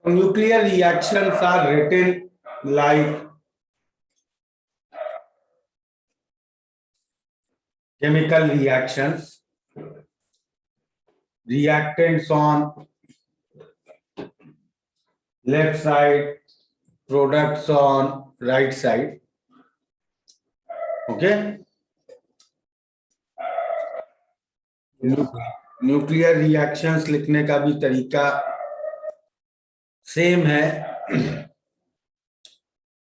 Nuclear reactions are written like chemical reactions, reactants on left side, products on right side. Okay. Nuclear reactions लिखने का भी तरीका same है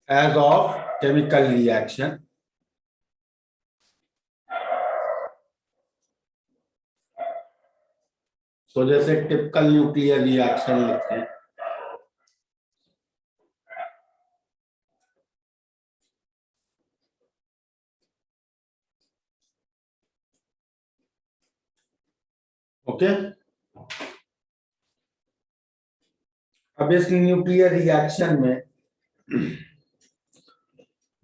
as of chemical reaction. तो जैसे typical nuclear reaction लिखते हैं. ओके. अब इस न्यूक्लियर रिएक्शन में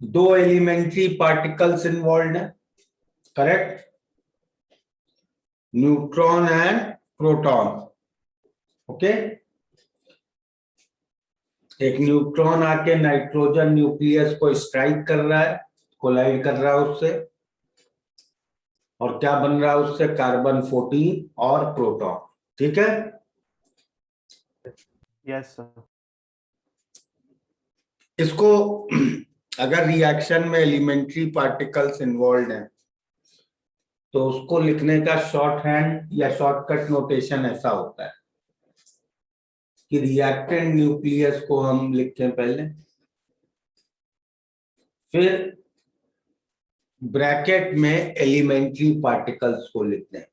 दो एलिमेंट्री पार्टिकल्स इन्वॉल्व हैं. Correct. Neutron and proton. Okay. एक न्यूट्रॉन आके नाइट्रोजन न्यूक्लियस को स्ट्राइक कर रहा है, कोलाइड कर रहा है उससे, और क्या बन रहा है उससे? कार्बन 14 और प्रोटॉन. ठीक है. Yes sir. इसको अगर रिएक्शन में एलिमेंट्री पार्टिकल्स इन्वॉल्व हैं तो उसको लिखने का शॉर्ट हैंड या शॉर्टकट नोटेशन ऐसा होता है कि रिएक्टेंट न्यूक्लियस को हम लिखें पहले, फिर ब्रैकेट में एलिमेंट्री पार्टिकल्स को लिखते हैं.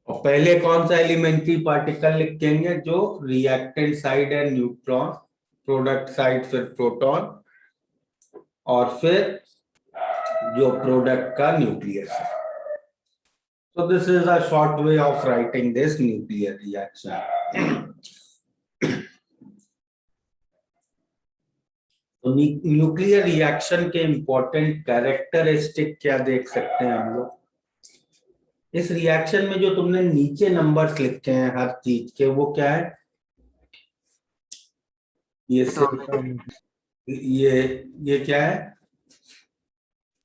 और पहले कौन सा एलिमेंट्री पार्टिकल लिखेंगे? जो रिएक्टेंट साइड है न्यूट्रॉन, प्रोडक्ट साइड फिर प्रोटॉन, और फिर जो प्रोडक्ट का न्यूक्लियस है. So this is a short way of writing this nuclear reaction. तो न्यूक्लियर रिएक्शन के इंपॉर्टेंट कैरेक्टरिस्टिक क्या देख सकते हैं हम लोग इस रिएक्शन में? जो तुमने नीचे नंबर्स लिखे हैं हर चीज के, वो क्या है? ये क्या है?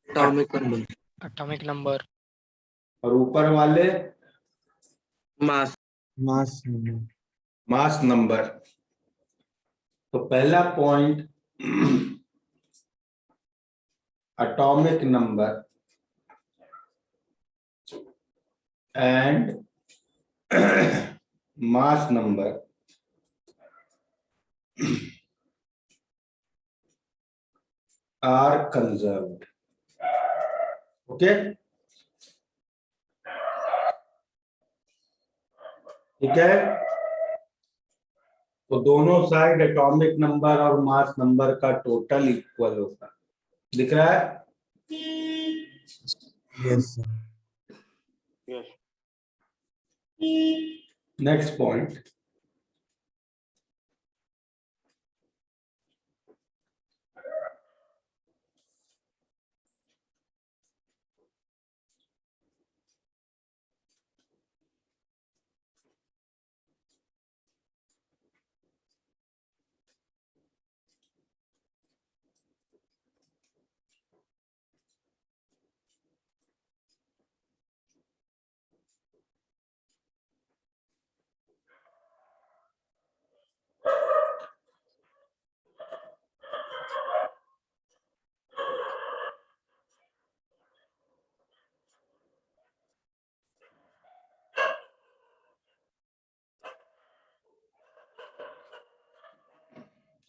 Atomic number. और ऊपर वाले मास नंबर. तो पहला point atomic number and mass number are conserved. Okay. ठीक है. तो दोनों साइड एटॉमिक नंबर और मास नंबर का टोटल इक्वल होगा. दिख रहा है? Yes sir. नेक्स्ट पॉइंट,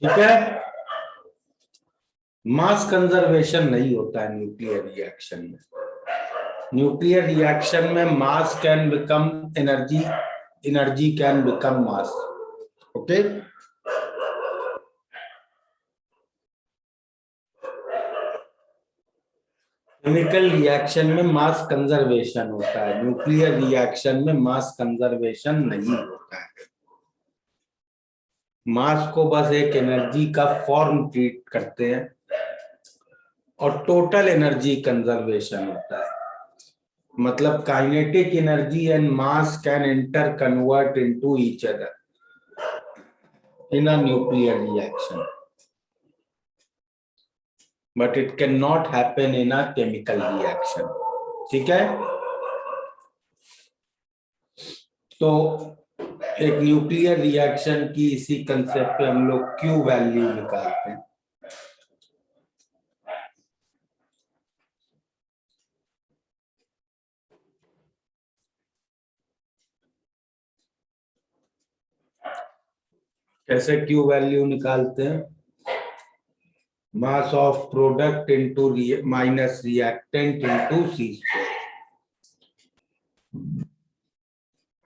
ठीक है. मास कंजर्वेशन नहीं होता है न्यूक्लियर रिएक्शन में. न्यूक्लियर रिएक्शन में मास can become energy, energy can become mass. Okay. Chemical reaction में मास कंजर्वेशन होता है, न्यूक्लियर रिएक्शन में मास कंजर्वेशन नहीं होता है. मास को बस एक एनर्जी का फॉर्म ट्रीट करते हैं और टोटल एनर्जी कंजर्वेशन होता है. मतलब kinetic energy and mass can inter convert into each other. in a nuclear reaction, but it cannot happen in a chemical reaction. ठीक है, तो एक न्यूक्लियर रिएक्शन की इसी कंसेप्ट पे हम लोग Q वैल्यू निकालते हैं। कैसे Q वैल्यू निकालते हैं? Mass of product into minus reactant into C square.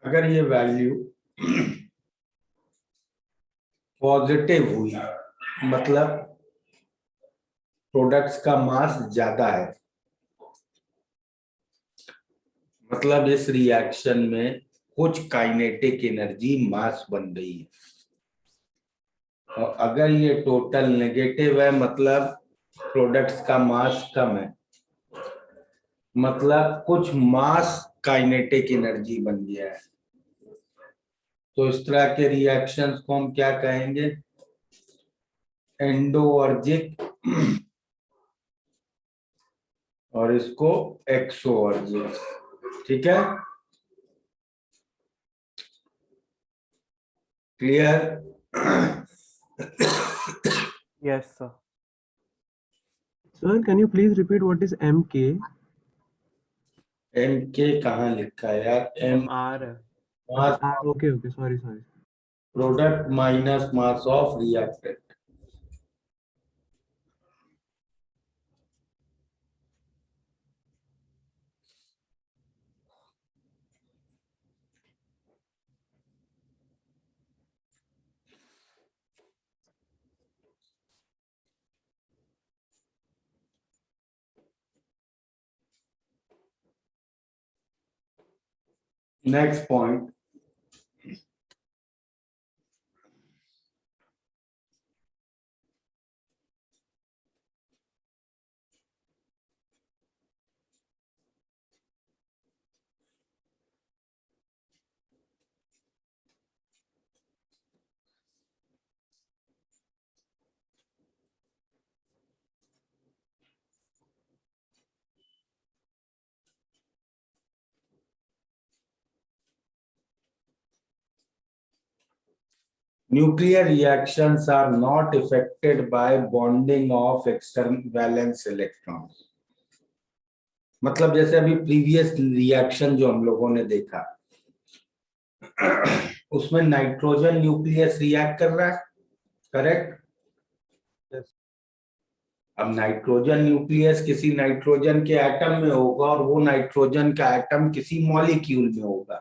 अगर ये वैल्यू पॉजिटिव हुई, मतलब प्रोडक्ट्स का मास ज्यादा है, मतलब इस रिएक्शन में कुछ काइनेटिक एनर्जी मास बन रही है। और अगर ये टोटल नेगेटिव है, मतलब प्रोडक्ट्स का मास कम है, मतलब कुछ मास काइनेटिक एनर्जी बन गया है। तो इस तरह के रिएक्शंस को हम क्या कहेंगे? एंडोवर्जिक, और इसको एक्सोवर्जिक। ठीक है, clear? Yes, sir. Sir, can you please repeat what is MK? M K कहाँ लिखा है यार? M R. Mass Okay, sorry. Product minus mass of reactant. Next point, nuclear reactions are not affected by bonding of external valence electrons। मतलब जैसे अभी previous reaction जो हम लोगों ने देखा, उसमें नाइट्रोजन न्यूक्लियस रिएक्ट कर रहा है, करेक्ट? Yes. अब नाइट्रोजन न्यूक्लियस किसी नाइट्रोजन के एटम में होगा और वो नाइट्रोजन का एटम किसी मॉलिक्यूल में होगा।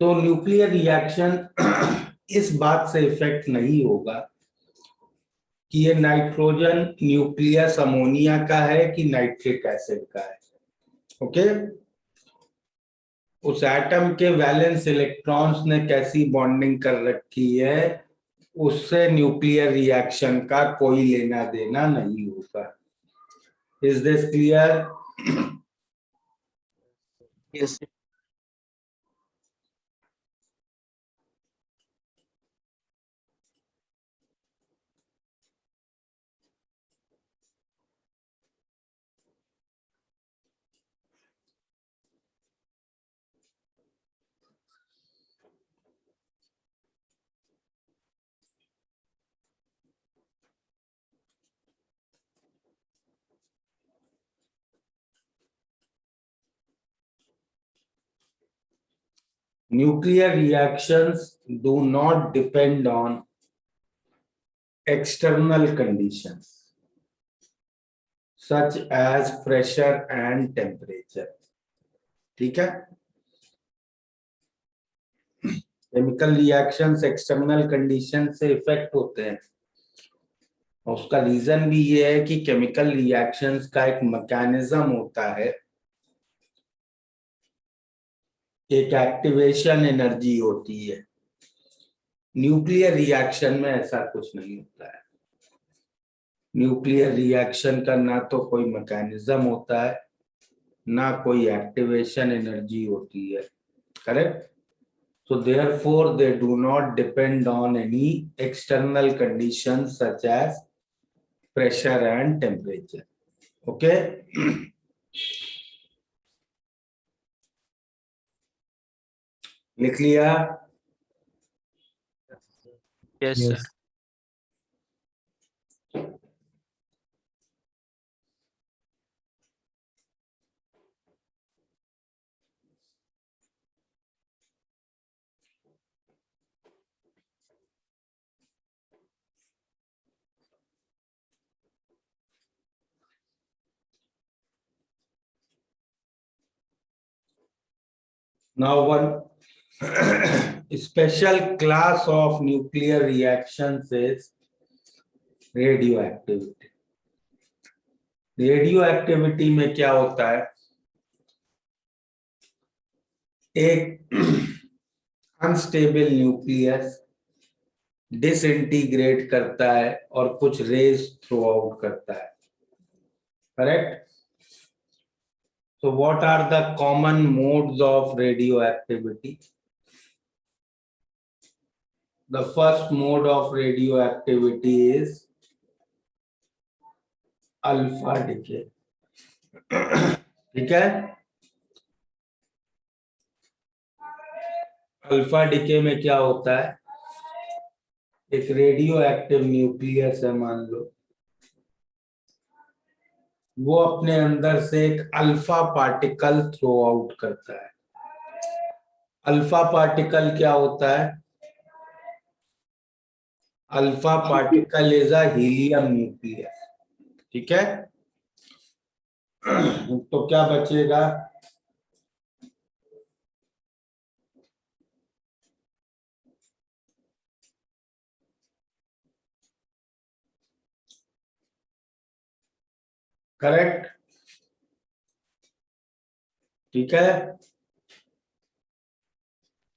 तो न्यूक्लियर रिएक्शन इस बात से इफेक्ट नहीं होगा कि ये नाइट्रोजन न्यूक्लियस अमोनिया का है कि नाइट्रिक एसिड का है। ओके, उस एटम के वैलेंस इलेक्ट्रॉन्स ने कैसी बॉन्डिंग कर रखी है, उससे न्यूक्लियर रिएक्शन का कोई लेना देना नहीं होगा। Is this clear? Yes. Nuclear reactions do not depend on external conditions such as pressure and temperature। ठीक है, केमिकल रिएक्शंस एक्सटर्नल कंडीशन से इफेक्ट होते हैं, और उसका रीजन भी ये है कि केमिकल रिएक्शंस का एक मैकेनिज्म होता है, एक एक्टिवेशन एनर्जी होती है। न्यूक्लियर रिएक्शन में ऐसा कुछ नहीं होता है। न्यूक्लियर रिएक्शन का ना तो कोई मैकेनिज्म होता है, ना कोई एक्टिवेशन एनर्जी होती है, correct? So therefore, they do not depend on any external conditions such as pressure and temperature. Okay. लिख लिया? Yes, Yes. sir. Now one special class of nuclear reactions is radioactivity. Radioactivity में क्या होता है? एक unstable nucleus disintegrate करता है और कुछ रेज थ्रो आउट करता है, correct? So what are the common modes of radioactivity? The first mode of radioactivity is alpha decay. ठीक है? अल्फा डिके में क्या होता है? एक रेडियो एक्टिव न्यूक्लियस है, मान लो, वो अपने अंदर से एक अल्फा पार्टिकल थ्रो आउट करता है. अल्फा पार्टिकल क्या होता है? Alpha particle is a helium nucleus. ठीक है? तो क्या बचेगा? करेक्ट? ठीक है?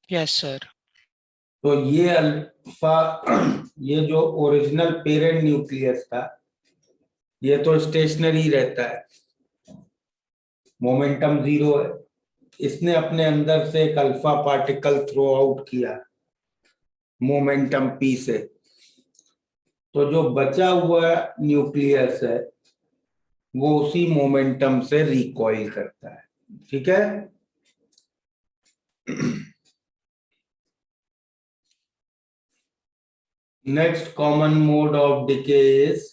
Yes, sir. तो ये अल्फा, ये जो ओरिजिनल पेरेंट न्यूक्लियस था, ये तो स्टेशनरी रहता है, मोमेंटम जीरो है. इसने अपने अंदर से एक अल्फा पार्टिकल थ्रो आउट किया मोमेंटम पी से. तो जो बचा हुआ न्यूक्लियस है वो उसी मोमेंटम से रिकॉइल करता है. ठीक है? Next common mode of decay is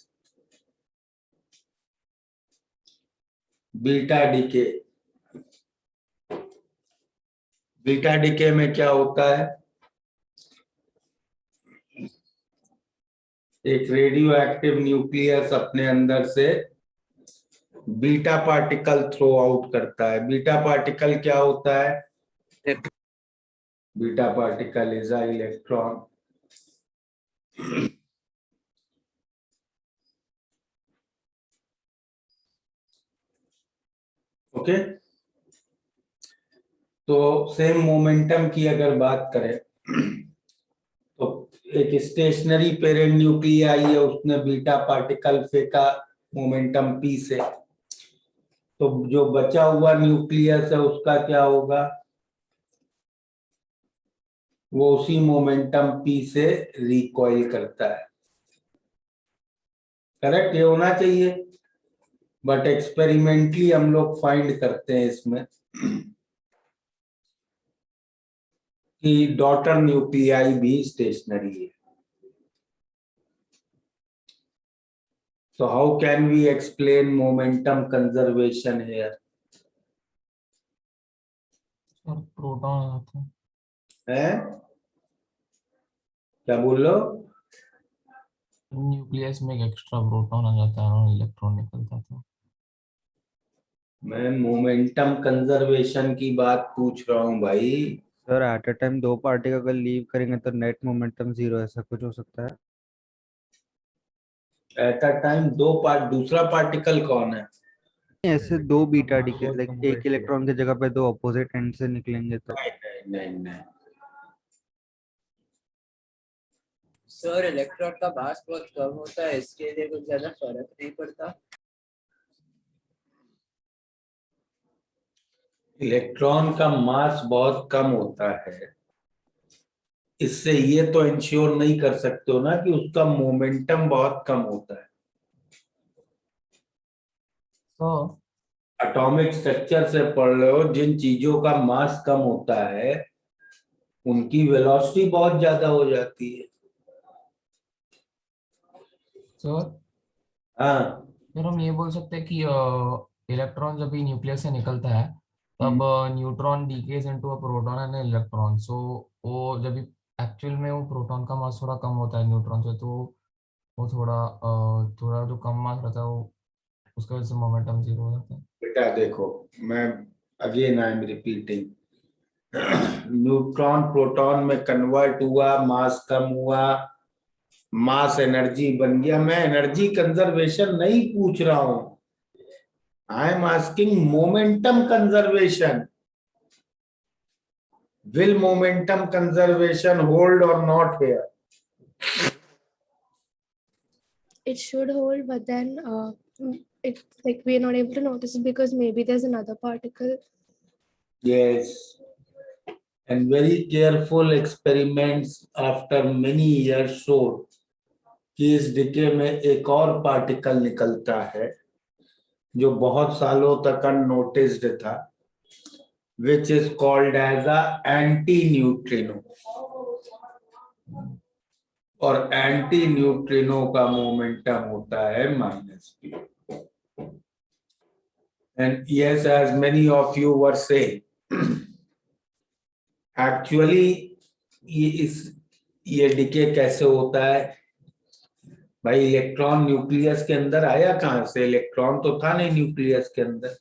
beta decay. Beta decay में क्या होता है? एक रेडियो एक्टिव न्यूक्लियस अपने अंदर से बीटा पार्टिकल थ्रो आउट करता है. बीटा पार्टिकल क्या होता है? Beta particle is a electron. Okay. तो सेम मोमेंटम की अगर बात करें तो एक स्टेशनरी पेरेंट न्यूक्लियाई है, उसने बीटा पार्टिकल फेंका मोमेंटम पी से, तो जो बचा हुआ न्यूक्लियस है उसका क्या होगा? वो उसी मोमेंटम पी से रिकॉइल करता है. करेक्ट? ये होना चाहिए. बट एक्सपेरिमेंटली हम लोग फाइंड करते हैं इसमें कि डॉटर न्यूक्लियाई भी स्टेशनरी है. So how can we explain momentum conservation here? Proton आते हैं, है? क्या बोल लो? न्यूक्लियस में एक एक्स्ट्रा प्रोटॉन आ जाता है और इलेक्ट्रॉन निकलता था. मैं मोमेंटम कंजर्वेशन की बात पूछ रहा हूँ भाई. सर एट अ टाइम दो पार्टिकल अगर लीव करेंगे तो नेट मोमेंटम जीरो ऐसा कुछ हो सकता है? एट अ टाइम दो पार्ट, दूसरा पार्टिकल कौन है? ऐसे दो बीटा डीके बहुत लाइक कम एक रेट इलेक्ट्रॉन की जगह पे दो अपोजिट एंड से निकलेंगे तो नहीं नहीं नहीं नहीं. सर इलेक्ट्रॉन का मास बहुत कम होता है, इसके लिए कुछ ज्यादा फर्क नहीं पड़ता. इलेक्ट्रॉन का मास बहुत कम होता है इससे ये तो इंश्योर नहीं कर सकते हो ना कि उसका मोमेंटम बहुत कम होता है। तो एटॉमिक स्ट्रक्चर से पढ़ रहे हो, जिन चीजों का मास कम होता है उनकी वेलोसिटी बहुत ज्यादा हो जाती है। सर हाँ, फिर हम ये बोल सकते हैं कि इलेक्ट्रॉन जब भी न्यूक्लियस से निकलता है तब neutron decays into a proton and electron. So वो जब भी एक्चुअल में वो प्रोटॉन का मास थोड़ा कम होता है न्यूट्रॉन से, तो वो थोड़ा जो कम मास रहता है वो उसकी वजह से मोमेंटम जीरो हो जाता है। बेटा देखो, मैं again I am repeating, neutron proton में कन्वर्ट हुआ, मास कम हुआ, मास एनर्जी बन गया। मैं एनर्जी कंजर्वेशन नहीं पूछ रहा हूं, I am asking momentum conservation. Will momentum conservation hold or not here? It should hold, but then it like we're not able to notice it because maybe there's another particle. Yes, and very careful experiments after many years showed कि इस decay में एक और particle निकलता है जो बहुत सालों तक अननोटिस्ड था, which is called as a anti neutrino. और एंटी न्यूट्रिनो का मोमेंटम होता है -p। And yes, as many of you were saying, actually ये डिके कैसे होता है भाई? इलेक्ट्रॉन न्यूक्लियस के अंदर आया कहां से? इलेक्ट्रॉन तो था नहीं न्यूक्लियस के अंदर।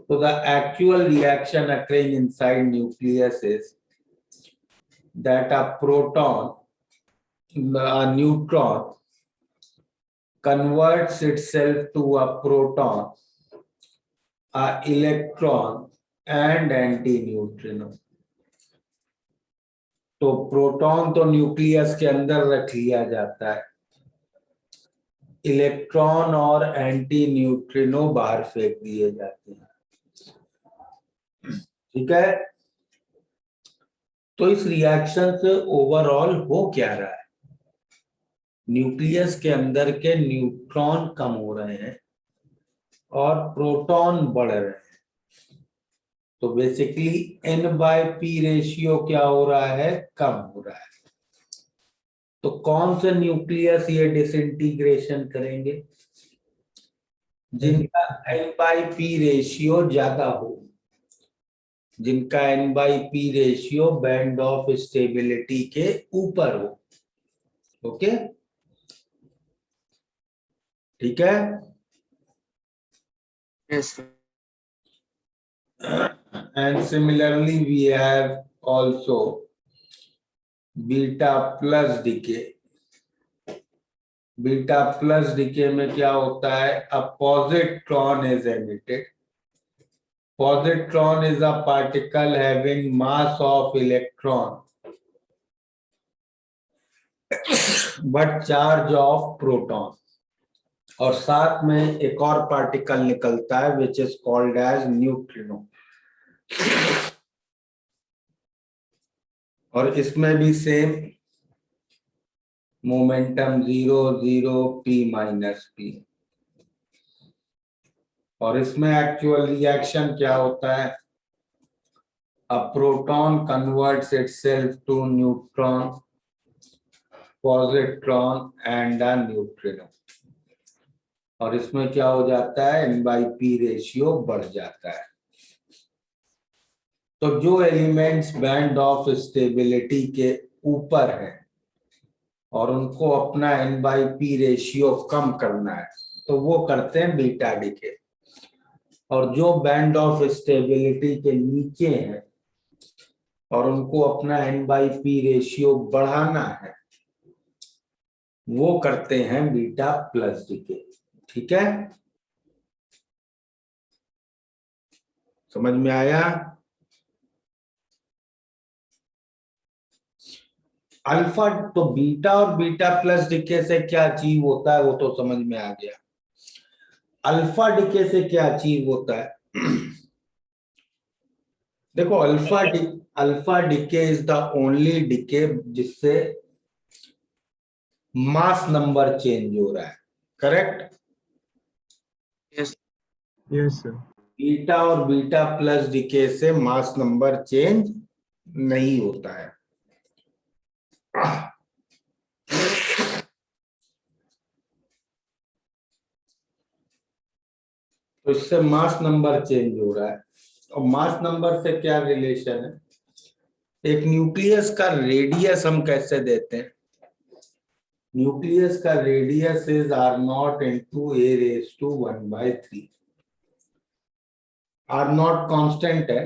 तो the actual reaction occurring inside nucleus is that a neutron converts itself to a proton, a electron and anti-neutrino। तो प्रोटॉन तो न्यूक्लियस के अंदर रख लिया जाता है, इलेक्ट्रॉन और एंटी न्यूट्रिनो बाहर फेंक दिए जाते हैं। ठीक है, तो इस रिएक्शन से ओवरऑल हो क्या रहा है? न्यूक्लियस के अंदर के न्यूट्रॉन कम हो रहे हैं और प्रोटॉन बढ़ रहे हैं। तो बेसिकली n/p रेशियो क्या हो रहा है? कम हो रहा है। तो कौन से न्यूक्लियस ये डिसइंटीग्रेशन करेंगे? जिनका n/p रेशियो ज्यादा हो, जिनका n/p ratio band of stability के ऊपर हो। ओके, ठीक है। Yes. And similarly we have also beta plus decay. Beta plus decay में क्या होता है? A positron is emitted. Positron is a particle having mass of electron but charge of proton। और साथ में एक और पार्टिकल निकलता है which is called as neutrino। और इसमें भी सेम मोमेंटम 0 0 p-p। और इसमें एक्चुअल रिएक्शन क्या होता है? A proton converts itself to neutron, positron and a neutrino। और इसमें क्या हो जाता है? n/p रेशियो बढ़ जाता है। तो जो एलिमेंट्स बैंड ऑफ स्टेबिलिटी के ऊपर हैं और उनको अपना n/p रेशियो कम करना है तो वो करते हैं बीटा डिके। और जो बैंड ऑफ स्टेबिलिटी के नीचे हैं और उनको अपना n/p रेशियो बढ़ाना है वो करते हैं बीटा प्लस डिके। ठीक है, समझ में आया? अल्फा तो बीटा और बीटा प्लस डिके से क्या अचीव होता है वो तो समझ में आ गया। अल्फा डिके से क्या अचीव होता है? देखो alpha decay is the only decay जिससे मास नंबर चेंज हो रहा है, करेक्ट? Yes, sir. बीटा और बीटा प्लस डिके से मास नंबर चेंज नहीं होता है। तो इससे मास नंबर चेंज हो रहा है। और मास नंबर से क्या रिलेशन है? एक न्यूक्लियस का रेडियस हम कैसे देते हैं? न्यूक्लियस का radius is R0 into A raise to 1/3। R0 constant है,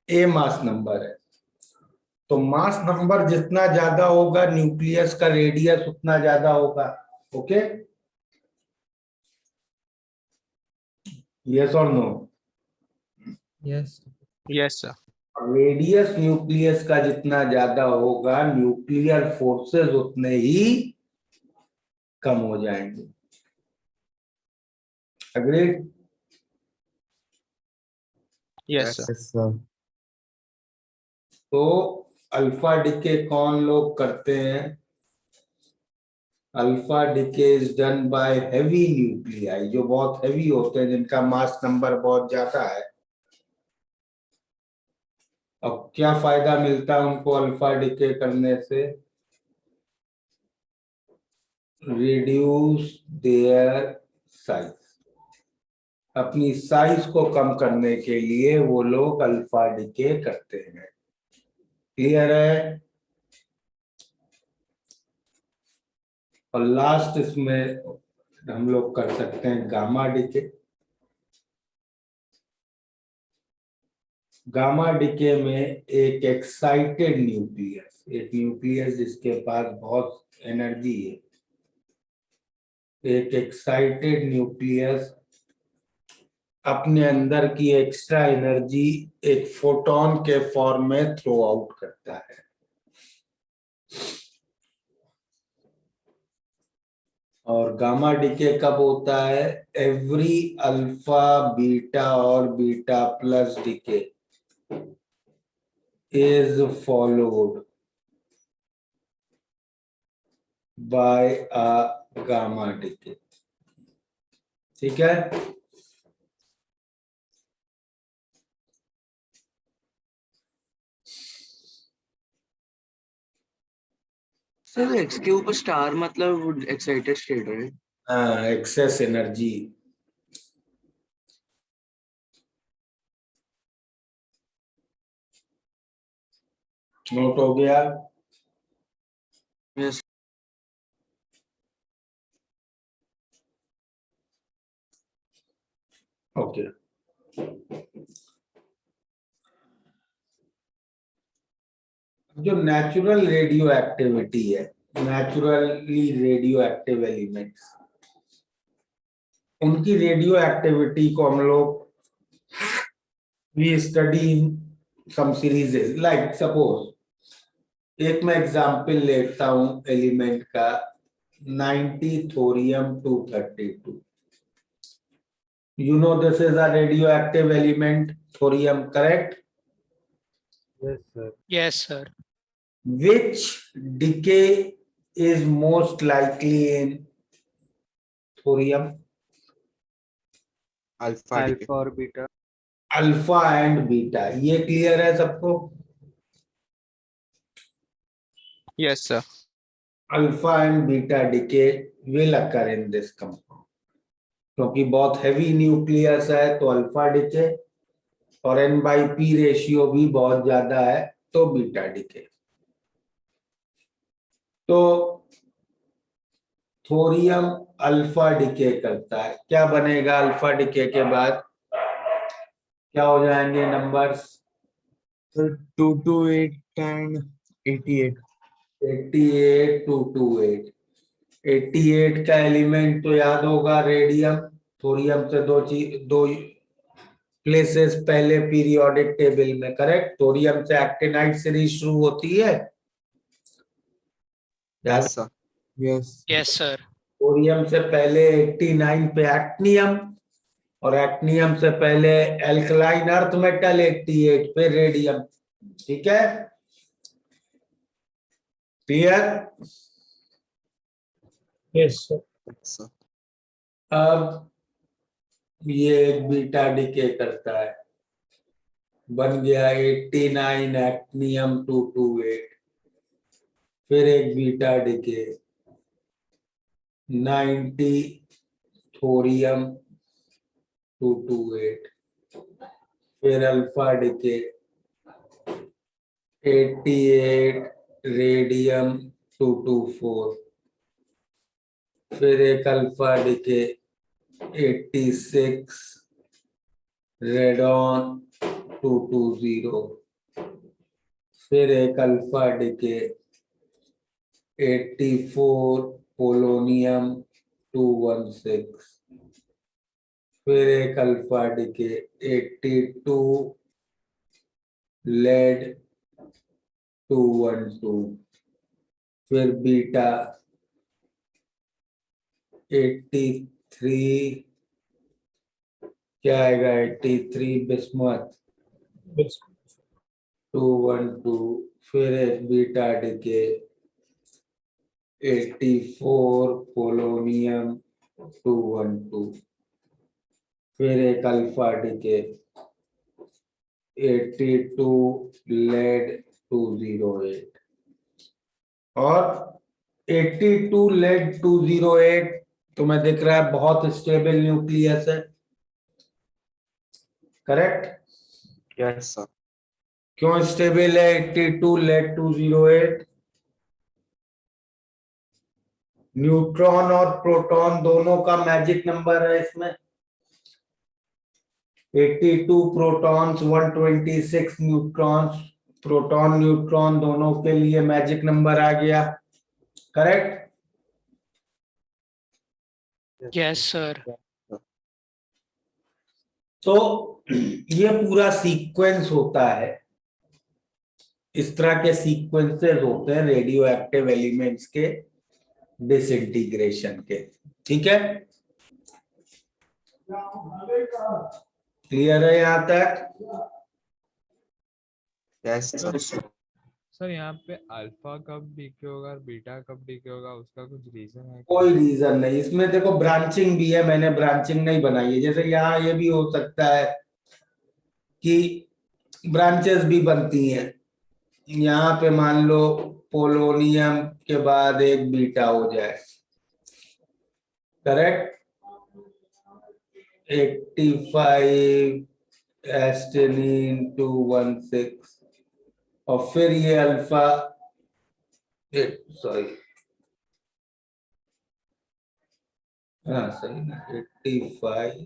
ए मास नंबर है। तो मास नंबर जितना ज्यादा होगा न्यूक्लियस का रेडियस उतना ज्यादा होगा। ओके, यस और no? Yes. Yes, sir. Radius nucleus का जितना ज्यादा होगा न्यूक्लियर फोर्सेस उतने ही कम हो जाएंगे। Agreed? Yes, sir. Yes, sir. तो अल्फा डिके कौन लोग करते हैं? Alpha decay is done by heavy nuclei, जो बहुत हेवी होते हैं, जिनका मास नंबर बहुत ज्यादा है। अब क्या फायदा मिलता है उनको अल्फा डिके करने से? Reduce their size. अपनी साइज को कम करने के लिए वो लोग अल्फा डिके करते हैं। क्लियर है? और लास्ट इसमें हम लोग कर सकते हैं गामा डिके। गामा डिके में एक एक्साइटेड न्यूक्लियस, एक न्यूक्लियस जिसके पास बहुत एनर्जी है, एक एक्साइटेड न्यूक्लियस अपने अंदर की एक्स्ट्रा एनर्जी एक फोटोन के फॉर्म में थ्रो आउट करता है। और गामा डिके कब होता है? एवरी अल्फा बीटा और beta plus decay is followed by a gamma decay। ठीक है? सर एक्स के ऊपर स्टार मतलब एक्साइटेड स्टेट है। हाँ, एक्सेस एनर्जी। नोट हो गया? यस। ओके। जो नेचुरल रेडियो एक्टिविटी है, नेचुरली रेडियो एक्टिव एलिमेंट्स, उनकी रेडियो एक्टिविटी को हम लोग we study in some series. Like suppose एक मैं एग्जांपल लेता हूं एलिमेंट का 90 thorium 232। You know this is a radioactive element, thorium, correct? Yes, sir. Yes, sir. Which decay is most likely in thorium? Alpha or beta. Alpha and beta, ये clear है सबको? Yes, sir. Alpha and beta decay will occur in this compound। क्योंकि बहुत heavy nucleus है तो alpha decay, और N/P ratio भी बहुत ज्यादा है तो बीटा डिके। तो थोरियम अल्फा डिके करता है, क्या बनेगा अल्फा डिके के बाद? क्या हो जाएंगे नंबर्स? 228 and 88. 88 228। 88 का एलिमेंट तो याद होगा रेडियम। थोरियम से दो प्लेसेस पहले पीरियोडिक टेबल में, करेक्ट? थोरियम से एक्टिनाइड सीरीज शुरू होती है, याद? sir. Yes. Yes, sir. Thorium से पहले 89 पे एक्टिनियम, और एक्टिनियम से पहले एल्कलाइन अर्थ मेटल 88 पे रेडियम। ठीक है, क्लियर। Yes, sir. sir. अब ये एक बीटा डिके करता है, बन गया 89 एक्टिनियम 228, फिर एक बीटा डिके 90 थोरियम 228, फिर अल्फा डिके 88 रेडियम 224, फिर एक अल्फा डिके 86 रेडॉन 220, फिर एक अल्फा डिके 84 पोलोनियम 216, फिर एक अल्फा डिके 82 लेड 212, फिर बीटा 83, क्या आएगा 83 बिस्मथ 212, फिर एक बीटा डिके 84 पोलोनियम 212, फिर एक अल्फा डिके 82 लेड 208, और 82 लेड 208 तुम्हें दिख रहा है बहुत स्टेबल न्यूक्लियस है, करेक्ट। Yes, sir. क्यों स्टेबल है 82 लेड 208? न्यूट्रॉन और प्रोटॉन दोनों का मैजिक नंबर है इसमें, 82 प्रोटॉन्स 126 न्यूट्रॉन्स, प्रोटॉन न्यूट्रॉन दोनों के लिए मैजिक नंबर आ गया, करेक्ट। Yes, sir. तो ये पूरा सीक्वेंस होता है, इस तरह के सीक्वेंसेस होते हैं रेडियो एक्टिव एलिमेंट्स के डिसइंटीग्रेशन के, ठीक है, क्लियर है यहाँ तक? Yes, sir. सर यहाँ पे अल्फा कब डीके होगा और बीटा कब डीके होगा, उसका कुछ रीजन है क्या? कोई रीजन नहीं इसमें, देखो ब्रांचिंग भी है, मैंने ब्रांचिंग नहीं बनाई है, जैसे यहाँ ये भी हो सकता है कि ब्रांचेस भी बनती हैं, यहाँ पे मान लो पोलोनियम के बाद एक बीटा हो जाए, करेक्ट, 85 एस्टेनिन 216, और फिर ये अल्फा, सॉरी हाँ सही ना, 85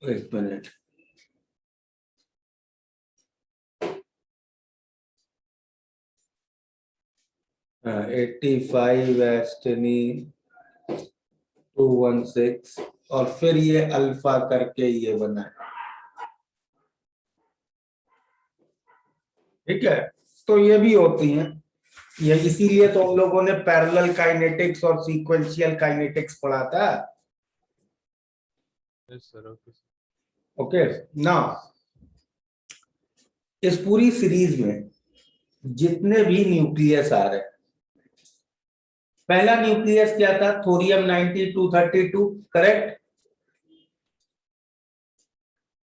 एक मिनट, हाँ 85 एस्टेनिन 216, और फिर ये अल्फा करके ये बना है, ठीक है। तो ये भी होती हैं, ये इसीलिए तो हम लोगों ने पैरेलल काइनेटिक्स और सीक्वेंशियल काइनेटिक्स पढ़ा था। Yes, sir. Okay, sir. Okay ना, इस पूरी सीरीज में जितने भी न्यूक्लियस आ रहे हैं, पहला न्यूक्लियस क्या था, थोरियम 9232, करेक्ट।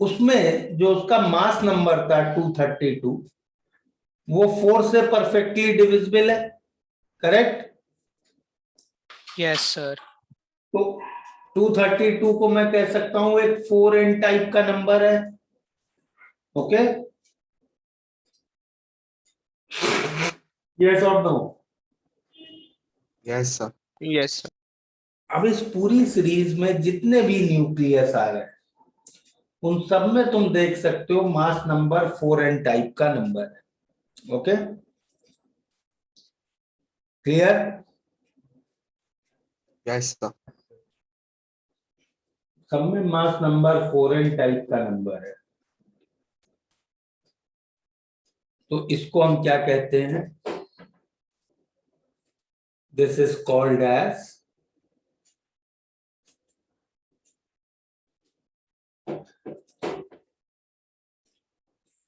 उसमें जो उसका मास नंबर था 232, वो 4 से परफेक्टली डिविजिबल है, करेक्ट। Yes, sir. तो 232 को मैं कह सकता हूं एक 4n टाइप का नंबर है, ओके, यस और no? Yes, sir. Yes, sir. अब इस पूरी सीरीज में जितने भी न्यूक्लियस आ रहे हैं, उन सब में तुम देख सकते हो मास नंबर 4n टाइप का नंबर है, ओके, क्लियर। Yes, sir. सब में मास नंबर 4n टाइप का नंबर है, तो इसको हम क्या कहते हैं, this is called as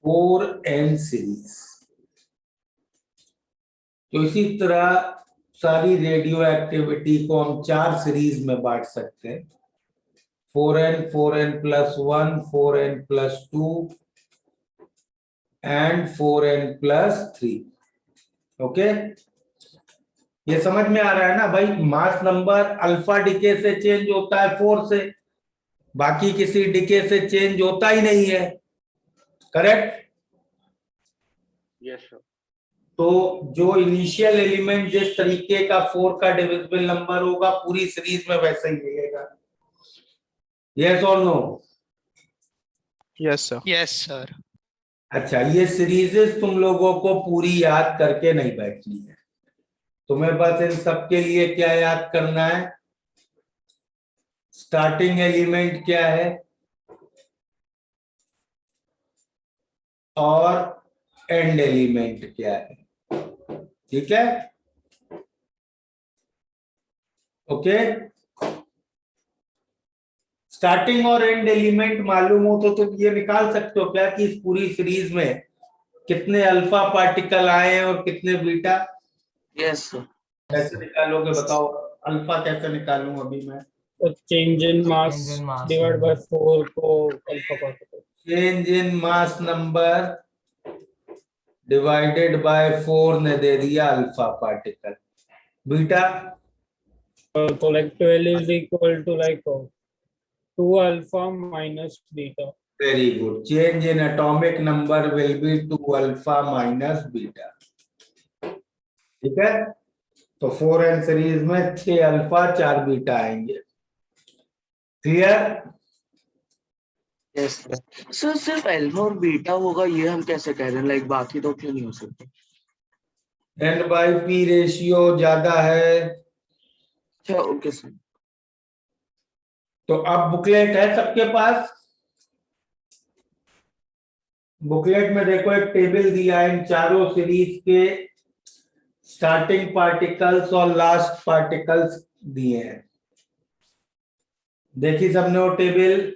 four N series. तो इसी तरह सारी रेडियो एक्टिविटी को हम 4 सीरीज में बांट सकते हैं, 4n plus 1, 4n plus 2 and 4n plus 3। Okay, ये समझ में आ रहा है ना भाई? मास नंबर अल्फा डिके से चेंज होता है 4 से, बाकी किसी डिके से चेंज होता ही नहीं है, करेक्ट? Yes sir. तो जो इनिशियल एलिमेंट जिस तरीके का 4 का डिविजिबल नंबर होगा पूरी सीरीज में वैसा ही मिलेगा। यस और no? Yes sir. Yes, sir. अच्छा, ये सीरीजेस तुम लोगों को पूरी याद करके नहीं बैठनी है, तुम्हें बस इन सबके लिए क्या याद करना है? स्टार्टिंग एलिमेंट क्या है और एंड एलिमेंट क्या है, ठीक है? ओके, स्टार्टिंग और एंड एलिमेंट मालूम हो तो तुम ये निकाल सकते हो क्या कि इस पूरी सीरीज में कितने अल्फा पार्टिकल आए हैं और कितने बीटा? Yes sir. कैसे निकालोगे बताओ? अल्फा कैसे निकालूं अभी मैं? Change in mass Change in mass divided by number. 4 को alpha particle. Change in mass number divided by 4 ने दे दिया alpha particle. Beta So like 12 is equal to like 2 alpha minus beta. Very good, change in atomic number will be 2 alpha minus beta, ठीक है? तो 4n series में 6 alpha 4 beta आएंगे। Clear? Yes sir. सिर्फ alpha और beta होगा ये हम कैसे कह रहे हैं? लाइक बाकी तो क्यों नहीं हो सकते? n/p रेशियो ज्यादा है। अच्छा ओके सर। तो अब बुकलेट है सबके पास? बुकलेट में देखो एक टेबल दिया है इन चारों सीरीज के स्टार्टिंग पार्टिकल्स और लास्ट पार्टिकल्स दिए हैं। देखी सबने वो टेबल?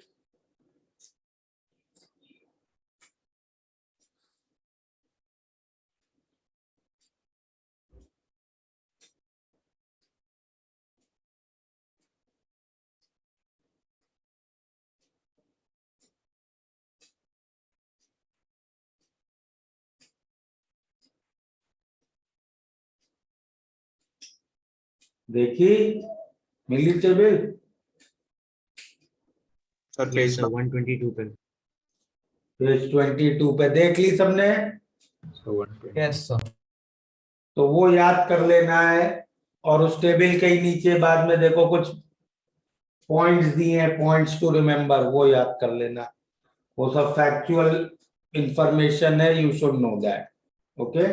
देखी मिली टेबल? सर पेज 122 पे। पेज 22 पे देख ली सबने? Yes sir. तो वो याद कर लेना है, और उस टेबल के ही नीचे बाद में देखो कुछ पॉइंट्स दिए हैं, पॉइंट्स टू रिमेम्बर, वो याद कर लेना। वो सब फैक्चुअल इंफॉर्मेशन है, you should know that. Okay,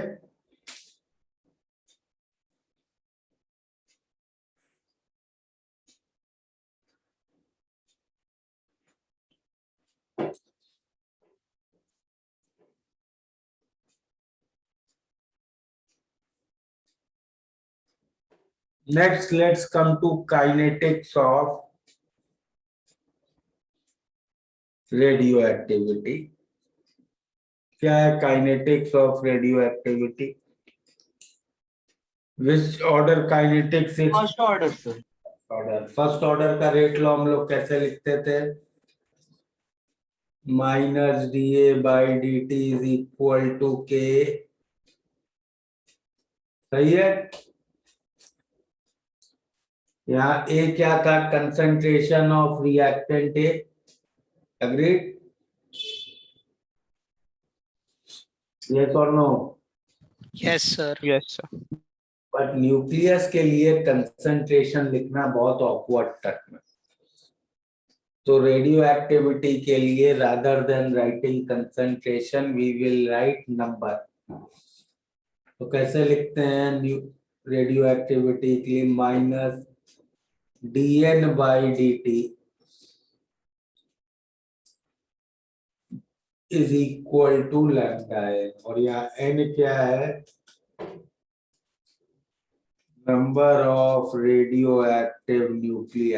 next let's come to kinetics of radioactivity। क्या है kinetics of radioactivity? Which order kinetics is? First order sir. Order, first order का रेट लॉ हम लोग कैसे लिखते थे? Minus dA/dt is equal to K। सही है? यहाँ A क्या था? Concentration of reactant A। Agreed? Yes और no? Yes, sir. Yes sir. But nucleus के लिए कंसंट्रेशन लिखना बहुत ऑकवर्ड टर्म है, तो रेडियो एक्टिविटी के लिए rather than writing concentration we will write number. तो कैसे लिखते हैं रेडियो एक्टिविटी के लिए? Minus dN/dt is equal to lambda n, और यहाँ n क्या है? number of radioactive nuclei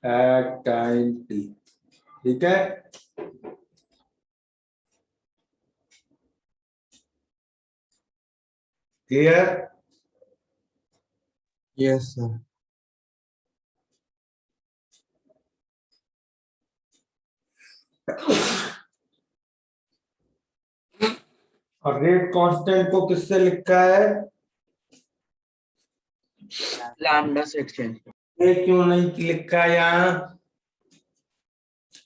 at time t. ठीक है, क्लियर? Yes, sir. और रेट कांस्टेंट को किससे लिखा है? लैम्डा से एक्सचेंज, ये क्यों नहीं लिखा है यहाँ?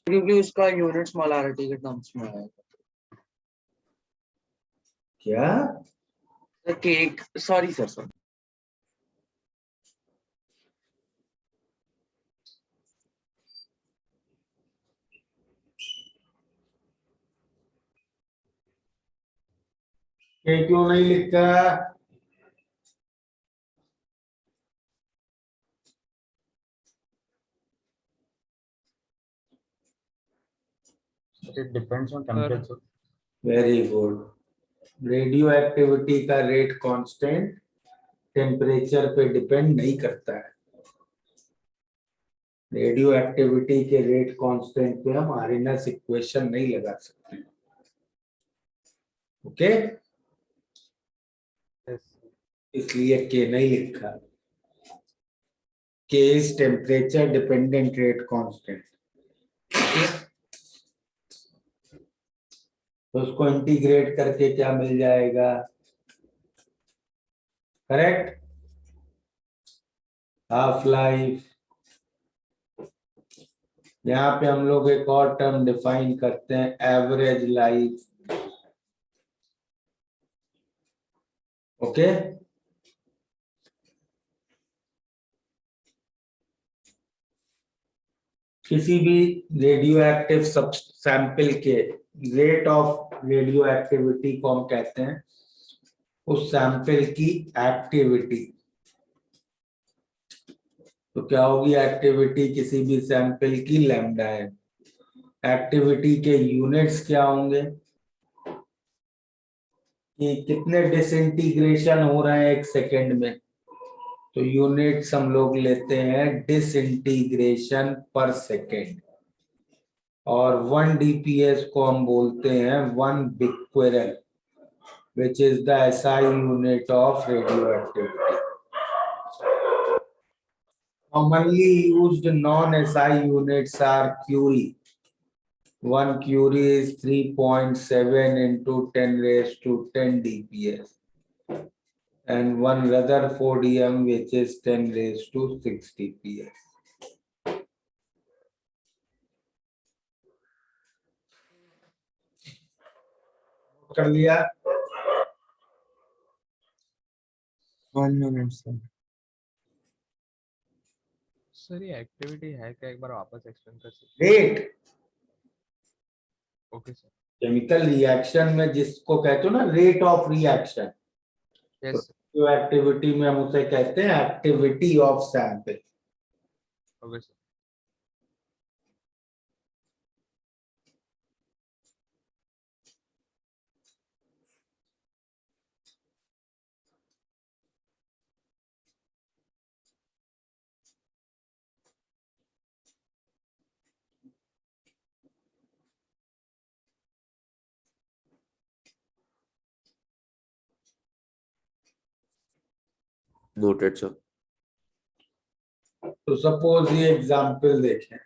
क्योंकि उसका यूनिट्स मोलारिटी के टर्म्स में है। क्या? Cake, sorry sir. ये क्यों नहीं लिखा? It depends on temperature. Very good. Radio activity का रेट कांस्टेंट टेम्परेचर पे डिपेंड नहीं करता है। रेडियो एक्टिविटी के रेट कांस्टेंट पे हम आरएनएस इक्वेशन नहीं लगा सकते। Okay, Yes. इसलिए के नहीं लिखा। के is temperature dependent rate constant. तो उसको इंटीग्रेट करके क्या मिल जाएगा? Correct, half life. यहाँ पे हम लोग एक और टर्म डिफाइन करते हैं, एवरेज लाइफ। ओके, किसी भी रेडियो एक्टिव सब सैंपल के रेट ऑफ रेडियो एक्टिविटी को हम कहते हैं उस सैंपल की एक्टिविटी। तो क्या होगी एक्टिविटी किसी भी सैंपल की? लैम्डा है। एक्टिविटी के यूनिट्स क्या होंगे कि कितने डिसइंटीग्रेशन हो रहे हैं एक सेकेंड में? तो यूनिट्स हम लोग लेते हैं डिसइंटीग्रेशन पर सेकेंड, और 1 DPS को हम बोलते हैं 1 becquerel, which is the SI unit of radioactivity. Commonly used non-SI units are Curie. 1 Curie is 3.7 into 10 raised to 10 DPS, and 1 Rutherfordium, which is 10 raised to 6 DPS. कर लिया? 1 minute, sir. सर ये activity है क्या, एक बार वापस explain कर सकते rate हैं? Okay sir. केमिकल रिएक्शन में जिसको कहते हो ना रेट ऑफ रिएक्शन, यस जो एक्टिविटी में हम उसे कहते हैं activity of sample. Okay sir. Noted sir. तो सपोज ये एग्जांपल देखें,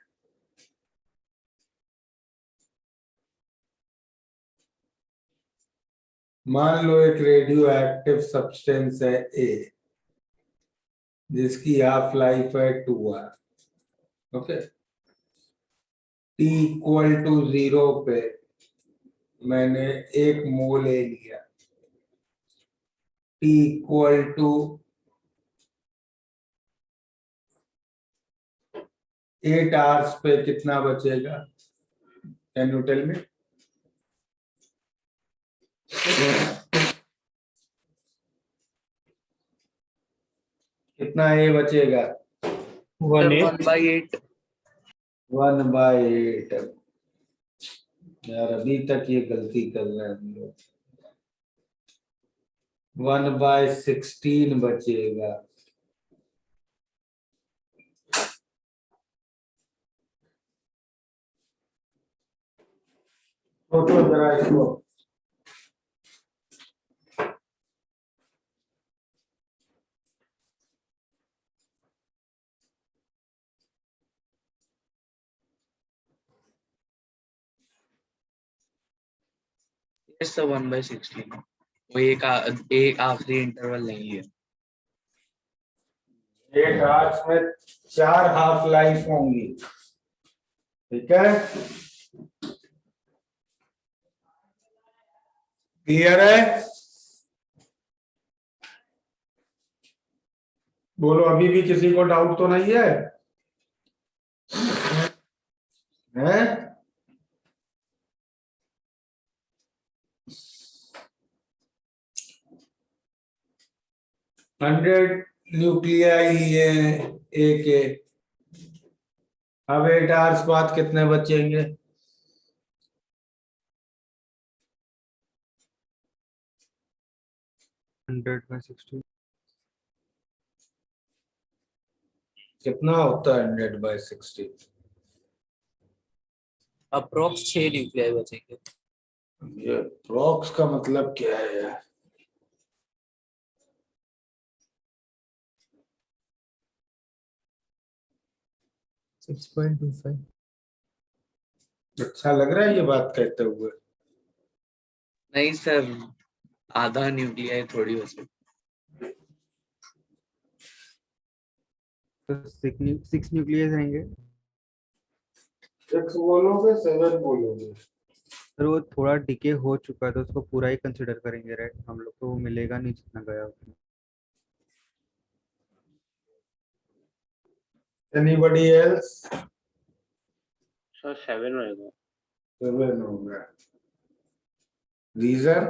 मान लो एक रेडियो एक्टिव सब्सटेंस है ए जिसकी हाफ लाइफ है 2 hour. Okay, T equal to 0 पे मैंने 1 मोल ए लिया। T इक्वल टू 8 आवर्स पे कितना बचेगा? Can you tell me? कितना ए बचेगा? 1/8. 1/8। 1/8। यार अभी तक ये गलती कर रहे हैं हम लोग। 1/16 बचेगा। तो जरा इसको Yes, sir, 1/16 वो एक आखिरी इंटरवल नहीं है। एक आर्ट्स में 4 हाफ लाइफ होंगी, ठीक है? क्लियर है? बोलो, अभी भी किसी को डाउट तो नहीं है? हैं? हंड्रेड न्यूक्लियाई लिए ए के। अब 8 आवर्स बाद कितने बचेंगे? 100/16 कितना होता है 100/16? अप्रोक्स 6 न्यूक्लियाई बचेंगे। ये प्रॉक्स का मतलब क्या है यार? अच्छा लग रहा है ये बात कहते हुए? नहीं सर, आधा न्यूक्लियाई थोड़ी हो सकती। तो 6 न्यूक्लियस रहेंगे। 6 बोलोगे 7 बोलोगे? सर वो थोड़ा डिके हो चुका है तो उसको पूरा ही कंसिडर करेंगे, राइट? हम लोग को वो मिलेगा नहीं जितना गया उतना। Anybody else? सर 7 रहेगा। 7 होगा। रीजन?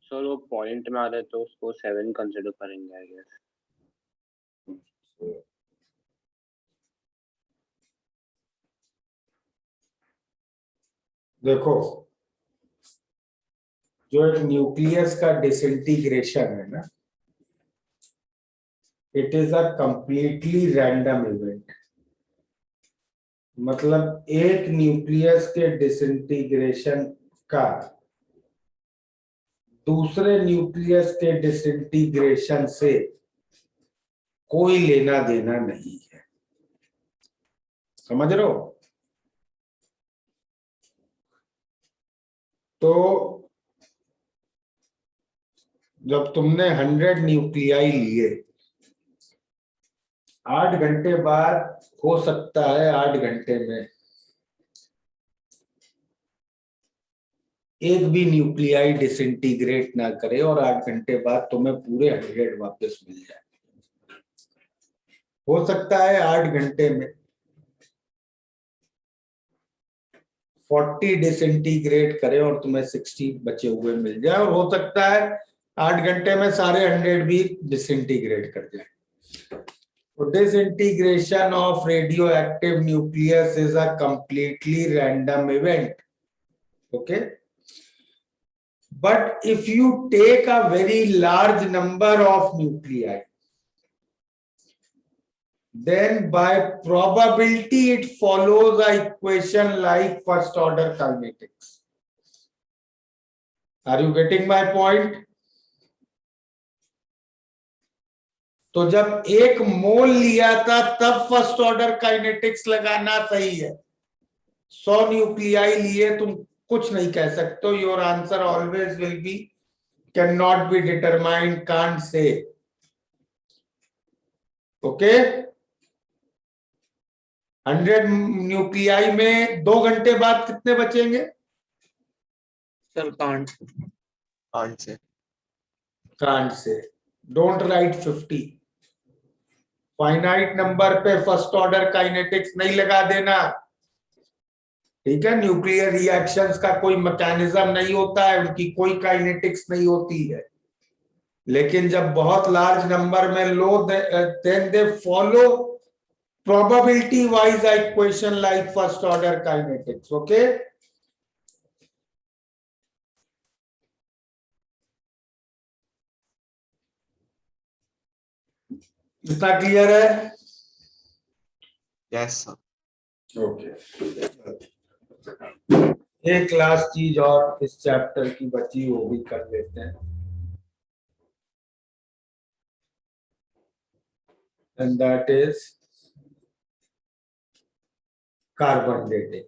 सर वो पॉइंट में आ रहे तो उसको 7 कंसिडर करेंगे आई गेस। देखो, जो एक न्यूक्लियस का डिसइंटीग्रेशन है ना, it is a completely random event. मतलब एक न्यूक्लियस के डिसइंटीग्रेशन का दूसरे न्यूक्लियस के डिसइंटीग्रेशन से कोई लेना देना नहीं है। समझ रहे हो? तो जब तुमने 100 न्यूक्लियाई लिए, 8 घंटे बाद हो सकता है 8 घंटे में एक भी न्यूक्लियाई डिसइंटीग्रेट ना करे और 8 घंटे बाद तुम्हें पूरे 100 वापस मिल जाए। हो सकता है 8 घंटे में 40 डिसइंटीग्रेट करे और तुम्हें 60 बचे हुए मिल जाए, और हो सकता है 8 घंटे में सारे 100 भी डिसइंटीग्रेट कर जाए। So disintegration of radioactive nucleus is a completely random event. Okay. But if you take a very large number of nuclei, then by probability it follows a equation like first order kinetics. Are you getting my point? तो जब 1 मोल लिया था तब first order kinetics लगाना सही है। 100 nuclei लिए तुम कुछ नहीं कह सकते। Your answer always will be can not be determined, can't say. Okay, 100 nuclei में 2 घंटे बाद कितने बचेंगे? Sir can't say. Can't say. Don't write 50। Finite number पे फर्स्ट ऑर्डर काइनेटिक्स नहीं लगा देना, ठीक है? न्यूक्लियर रिएक्शंस का कोई मैकेनिज्म नहीं होता है, उनकी कोई काइनेटिक्स नहीं होती है। लेकिन जब बहुत लार्ज नंबर में लो, then they follow probability wise equation like first order kinetics. Okay, इतना क्लियर है? Yes sir. ओके, एक लास्ट चीज और इस चैप्टर की बची, वो भी कर लेते हैं, and that is carbon dating.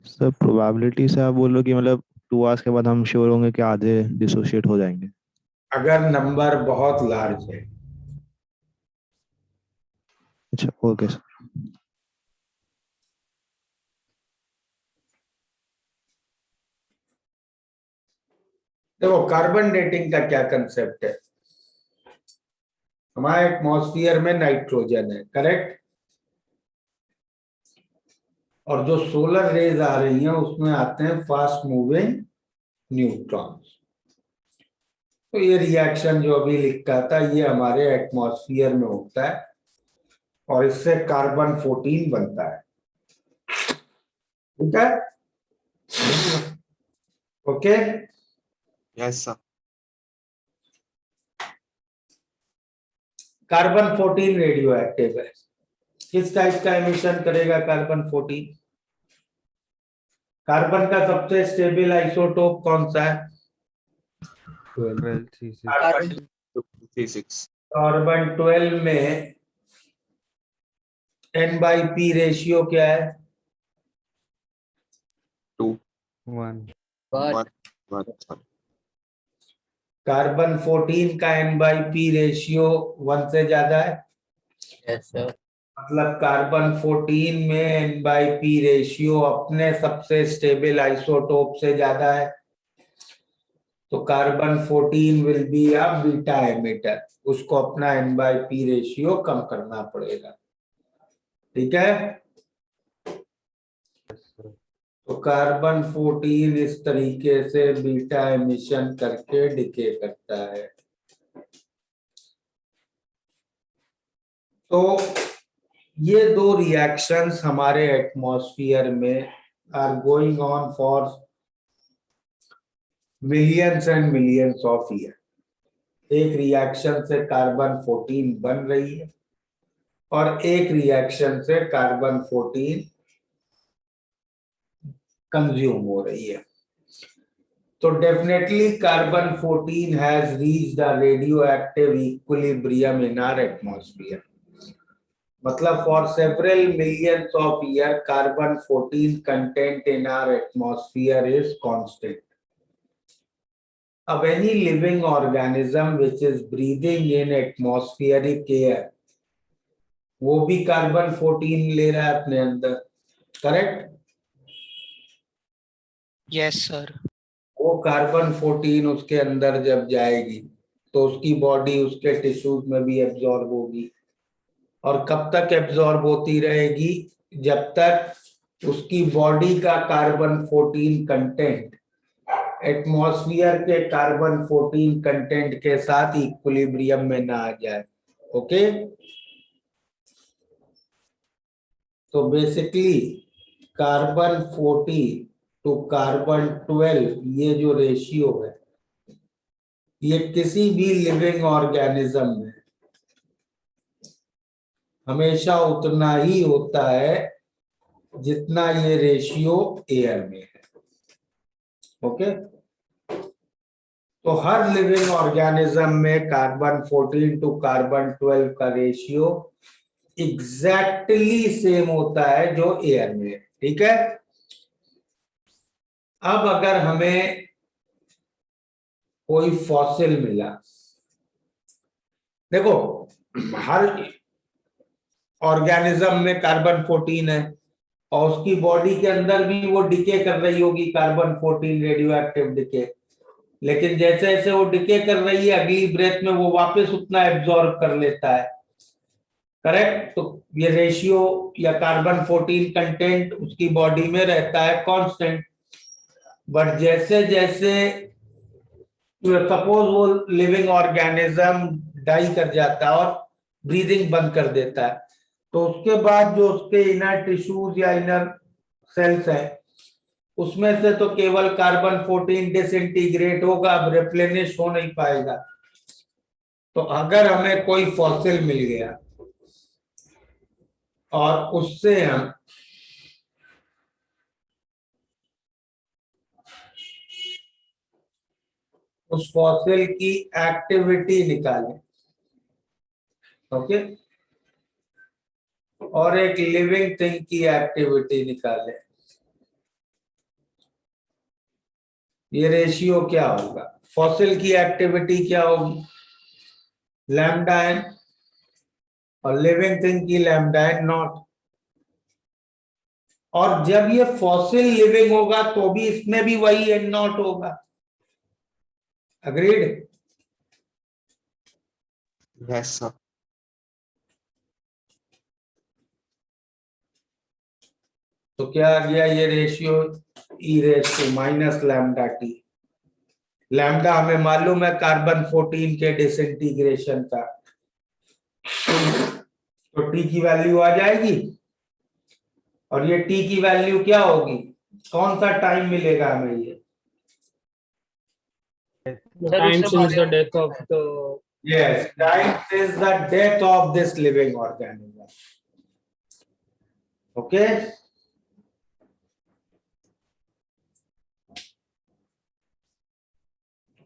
Sir probability से आप बोल रहे हो कि मतलब 2 आवर्स के बाद हम श्योर होंगे कि आधे डिसोशिएट हो जाएंगे? अगर नंबर बहुत लार्ज है। अच्छा, ओके सर। देखो, कार्बन डेटिंग का क्या कंसेप्ट है? हमारे एटमॉस्फेयर में नाइट्रोजन है, करेक्ट? और जो सोलर रेज आ रही हैं उसमें आते हैं फास्ट मूविंग न्यूट्रॉन्स। तो ये रिएक्शन जो अभी लिखा था, ये हमारे एटमॉस्फेयर में होता है और इससे कार्बन 14 बनता है। ठीक है? Okay, yes sir. Carbon 14 radio active है। किस टाइप का एमिशन करेगा कार्बन 14? कार्बन का सबसे स्टेबल आइसोटोप कौन सा है? 12C6। कार्बन 12 में N/P रेशियो क्या है? 1। कार्बन 14 का N/P रेशियो 1 से ज्यादा है। Yes sir. मतलब कार्बन 14 में N/P रेशियो अपने सबसे स्टेबल आइसोटोप से ज्यादा है। तो carbon 14 will be a beta emitter, उसको अपना N/P रेशियो कम करना पड़ेगा। ठीक है? तो कार्बन 14 इस तरीके से बीटा एमिशन करके डिके करता है। तो ये दो रिएक्शंस हमारे एटमॉस्फेयर में are going on for millions and millions of year. एक रिएक्शन से कार्बन 14 बन रही है और एक रिएक्शन से कार्बन 14 कंज्यूम हो रही है। तो definitely carbon 14 has reached the radioactive equilibrium in our atmosphere. मतलब for several millions of year carbon 14 content in our atmosphere is constant. अब any living organism which is breathing in atmospheric air, वो भी carbon 14 ले रहा है अपने अंदर, correct? Yes sir. वो कार्बन 14 उसके अंदर जब जाएगी तो उसकी बॉडी उसके टिश्यूज में भी एब्जॉर्ब होगी। और कब तक एब्जॉर्ब होती रहेगी? जब तक उसकी बॉडी का कार्बन 14 कंटेंट एटमॉस्फेयर के कार्बन 14 कंटेंट के साथ इक्विलिब्रियम में ना आ जाए। ओके, तो बेसिकली कार्बन 14 टू कार्बन 12 ये जो रेशियो है, ये किसी भी लिविंग ऑर्गेनिज्म में हमेशा उतना ही होता है जितना ये रेशियो एयर में है। ओके, तो हर लिविंग ऑर्गेनिज्म में कार्बन 14 टू कार्बन 12 का रेशियो एग्जैक्टली सेम होता है जो एयर में है। ठीक है? अब अगर हमें कोई फॉसिल मिला, देखो हर ऑर्गेनिज्म में कार्बन 14 है और उसकी बॉडी के अंदर भी वो डिके कर रही होगी कार्बन 14 रेडियो एक्टिव डिके। लेकिन जैसे जैसे वो डिके कर रही है, अगली ब्रेथ में वो वापस उतना एब्जॉर्ब कर लेता है, करेक्ट? तो ये रेशियो या कार्बन 14 कंटेंट उसकी बॉडी में रहता है कांस्टेंट। बट जैसे जैसे सपोज वो लिविंग ऑर्गेनिज्म डाई कर जाता है और ब्रीदिंग बंद कर देता है। तो उसके बाद जो उसके इनर टिश्यूज या इनर सेल्स हैं उसमें से तो केवल कार्बन 14 डिसइंटीग्रेट होगा, अब रिप्लेनिश हो नहीं पाएगा। तो अगर हमें कोई फॉसिल मिल गया और उससे हम उस फॉसिल की एक्टिविटी निकालें, ओके, और एक लिविंग थिंग की एक्टिविटी निकालें, ये रेशियो क्या होगा? फॉसिल की एक्टिविटी क्या होगी? लैम्डा एन, और लिविंग थिंग की लैम्डा एन नॉट। और जब ये फॉसिल लिविंग होगा तो भी इसमें भी वही एन नॉट होगा। अग्रीड? Yes sir. तो क्या आ गया ये ratio? E raise to minus lambda T. Lambda हमें मालूम है कार्बन 14 के डिसइंटीग्रेशन का, तो टी की वैल्यू आ जाएगी। और ये टी की वैल्यू क्या होगी? कौन सा टाइम मिलेगा हमें? ये The time since the death of the yes, time is the death of this living organism. Okay.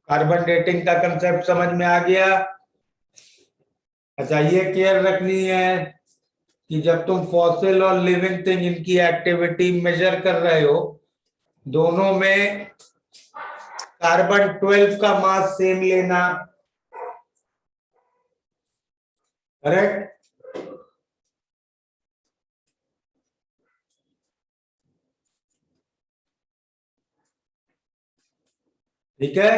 Carbon dating का कंसेप्ट समझ में आ गया? अच्छा, ये केयर रखनी है कि जब तुम फॉसिल और लिविंग थिंग इनकी एक्टिविटी मेजर कर रहे हो, दोनों में कार्बन 12 का मास सेम लेना, करेक्ट? ठीक है,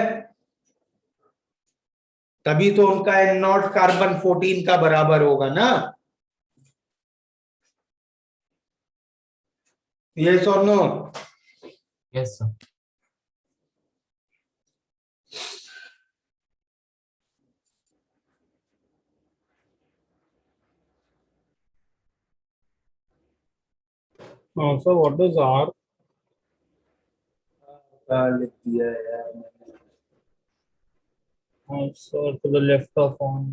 तभी तो उनका एन नॉट कार्बन 14 का बराबर होगा ना। यस और no? Yes sir. so what is R? लिख दिया है यार मैंने। So to the left of on.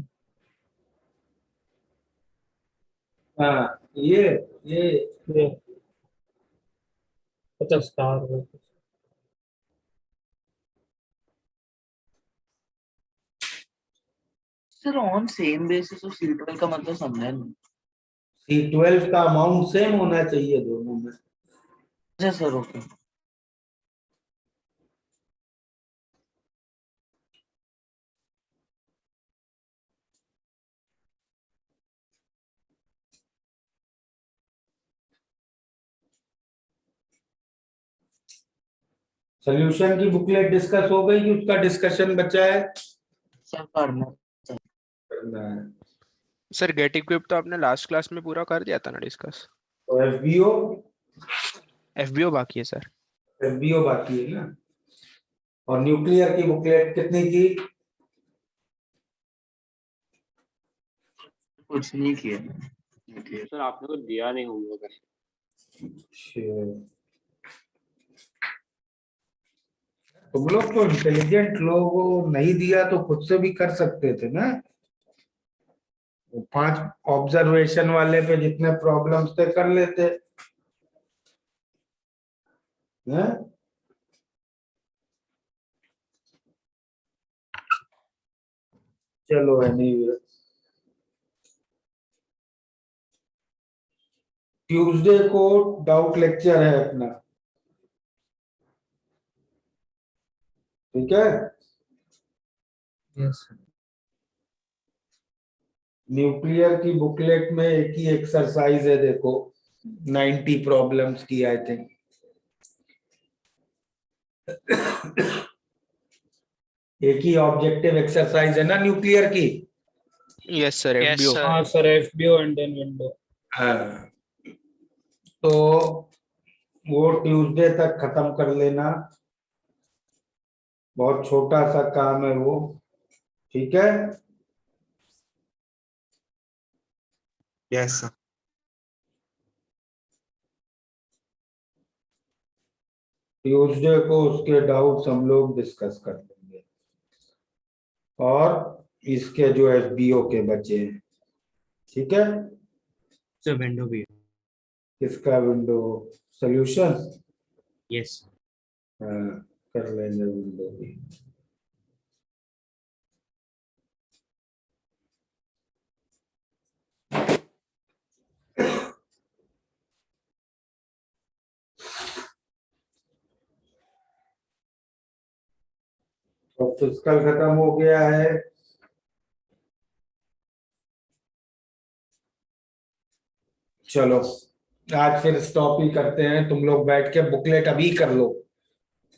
हाँ, ये Yeah. It's a star. Sir on same basis तो C12 का मतलब समझा नहीं। C12 का अमाउंट सेम होना चाहिए दोनों में। अच्छा सर, ओके। सोल्यूशन की बुकलेट डिस्कस हो गई कि उसका डिस्कशन बचा है? सर करना। करना है। सर गेट इक्विप तो आपने लास्ट क्लास में पूरा कर दिया था ना डिस्कस। तो एफबीओ बाकी है सर। एफबीओ बाकी है ना। और न्यूक्लियर की बुकलेट कितनी की? कुछ नहीं किया सर आपने तो दिया नहीं होगा। तुम लोग तो इंटेलिजेंट लोग हो, नहीं दिया तो खुद से भी कर सकते थे ना। 5 ऑब्जर्वेशन वाले पे जितने प्रॉब्लम्स थे कर लेते हैं। चलो एनीवे, ट्यूसडे को डाउट लेक्चर है अपना, ठीक है? Yes sir. न्यूक्लियर की बुकलेट में एक ही एक्सरसाइज है, देखो 90 प्रॉब्लम्स की आई थिंक। एक ही ऑब्जेक्टिव एक्सरसाइज है ना न्यूक्लियर की? Yes sir. Yes, FBO. sir. हाँ sir, FBO and then window. हाँ, तो वो ट्यूसडे तक खत्म कर लेना, बहुत छोटा सा काम है वो, ठीक है? Yes, sir. ट्यूसडे को उसके डाउट्स हम लोग डिस्कस कर लेंगे और इसके जो एसबीओ के बचे हैं, ठीक है। सर विंडो भी इसका विंडो सॉल्यूशन यस कर लेंगे विंडो भी। तो फिजिकल खत्म हो गया है। चलो आज फिर स्टॉप ही करते हैं। तुम लोग बैठ के बुकलेट अभी कर लो,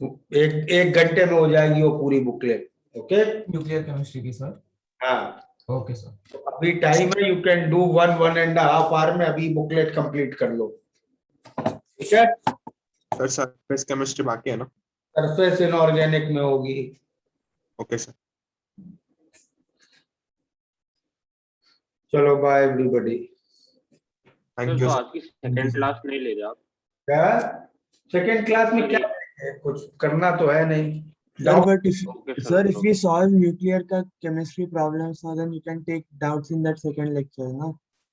एक घंटे में हो जाएगी वो पूरी बुकलेट। ओके न्यूक्लियर केमिस्ट्री की सर। हाँ ओके सर। अभी टाइम है, यू कैन डू 1.5 आवर में अभी बुकलेट कंप्लीट कर लो, ठीक है। सर सरफेस केमिस्ट्री बाकी है ना? सरफेस इनऑर्गेनिक में होगी। Okay sir. चलो बाय एवरीबॉडी। थैंक तो यू आज की सेकंड क्लास नहीं ले रहे आप? क्या सेकंड क्लास में क्या है? कुछ करना तो है नहीं। Sir, but if Okay, sir, sir, no if we solve nuclear का chemistry problems, so then you can take doubts in that second lecture, ना?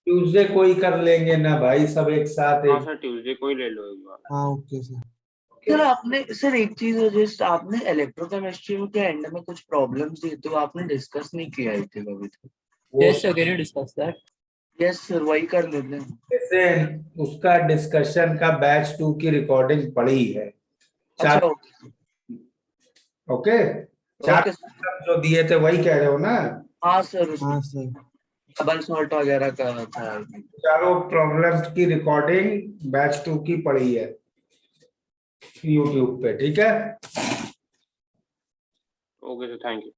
ट्यूसडे को ही कर लेंगे ना भाई, सब एक साथ हाँ एक। सर ट्यूसडे को ही ले लो एक बार। हाँ ओके सर। सर आपने सर एक चीज है, जस्ट आपने इलेक्ट्रोकेमिस्ट्री में क्या एंड में कुछ प्रॉब्लम्स दी तो आपने डिस्कस नहीं किया है थे कभी तो। Yes sir can you discuss that? Yes sir वही कर लेते हैं। जैसे उसका डिस्कशन का बैच 2 की रिकॉर्डिंग पड़ी है। अच्छा ओके चार जो दिए थे वही कह रहे हो ना? हाँ सर हाँ सर। डबल सॉल्ट वगैरह का था। चारों प्रॉब्लम्स की रिकॉर्डिंग बैच 2 की पड़ी है यूट्यूब पे, ठीक है। Okay sir thank you.